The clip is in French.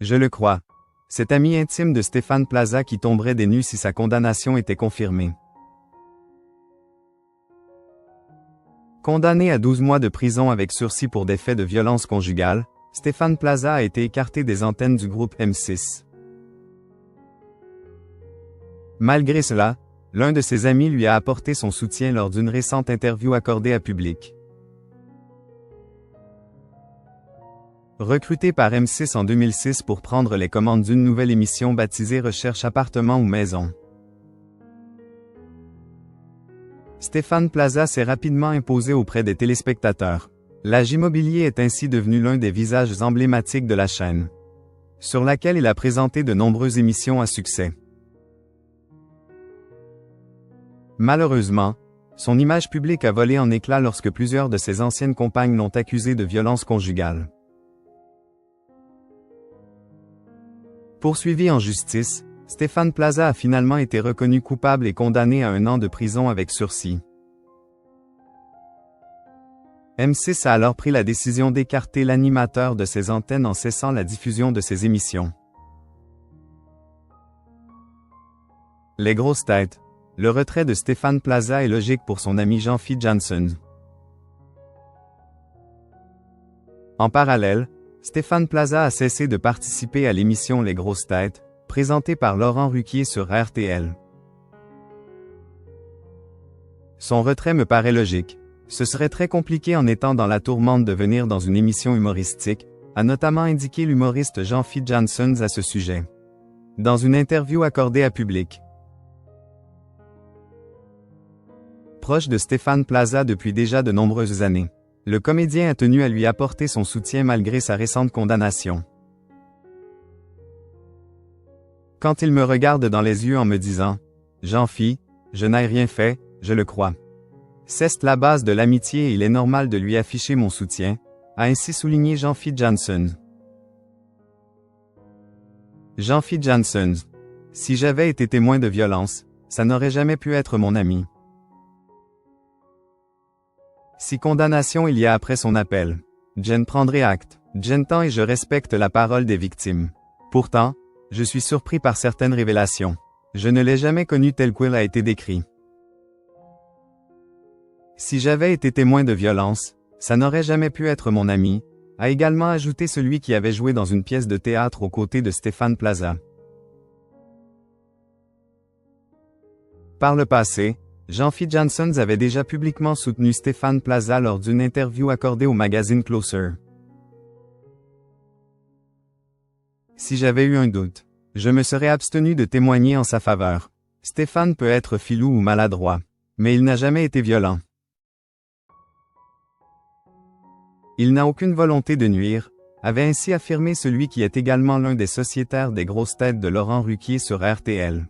Je le crois. Cet ami intime de Stéphane Plaza qui tomberait des nues si sa condamnation était confirmée. Condamné à 12 mois de prison avec sursis pour des faits de violence conjugale, Stéphane Plaza a été écarté des antennes du groupe M6. Malgré cela, l'un de ses amis lui a apporté son soutien lors d'une récente interview accordée à Public. Recruté par M6 en 2006 pour prendre les commandes d'une nouvelle émission baptisée Recherche appartement ou maison, Stéphane Plaza s'est rapidement imposé auprès des téléspectateurs. L'Age Immobilier est ainsi devenu l'un des visages emblématiques de la chaîne, sur laquelle il a présenté de nombreuses émissions à succès. Malheureusement, son image publique a volé en éclats lorsque plusieurs de ses anciennes compagnes l'ont accusé de violence conjugale. Poursuivi en justice, Stéphane Plaza a finalement été reconnu coupable et condamné à 1 an de prison avec sursis. M6 a alors pris la décision d'écarter l'animateur de ses antennes en cessant la diffusion de ses émissions. Les grosses têtes. Le retrait de Stéphane Plaza est logique pour son ami Jean-Philippe Janssen. En parallèle, Stéphane Plaza a cessé de participer à l'émission Les Grosses Têtes, présentée par Laurent Ruquier sur RTL. Son retrait me paraît logique. Ce serait très compliqué en étant dans la tourmente de venir dans une émission humoristique, a notamment indiqué l'humoriste Jean-Philippe Janssen à ce sujet. Dans une interview accordée à Public. Proche de Stéphane Plaza depuis déjà de nombreuses années, le comédien a tenu à lui apporter son soutien malgré sa récente condamnation. Quand il me regarde dans les yeux en me disant « Jean-Phi, je n'ai rien fait, je le crois. C'est la base de l'amitié et il est normal de lui afficher mon soutien », a ainsi souligné Jean-Philippe Janssen. Jean-Philippe Janssen. Si j'avais été témoin de violence, ça n'aurait jamais pu être mon ami. Si condamnation il y a après son appel, Jen prendrait acte. J'entends et je respecte la parole des victimes. Pourtant, je suis surpris par certaines révélations. Je ne l'ai jamais connu tel qu'il a été décrit. Si j'avais été témoin de violence, ça n'aurait jamais pu être mon ami, a également ajouté celui qui avait joué dans une pièce de théâtre aux côtés de Stéphane Plaza. Par le passé, Jean-Philippe Janssen avait déjà publiquement soutenu Stéphane Plaza lors d'une interview accordée au magazine Closer. Si j'avais eu un doute, je me serais abstenu de témoigner en sa faveur. Stéphane peut être filou ou maladroit, mais il n'a jamais été violent. Il n'a aucune volonté de nuire, avait ainsi affirmé celui qui est également l'un des sociétaires des grosses têtes de Laurent Ruquier sur RTL.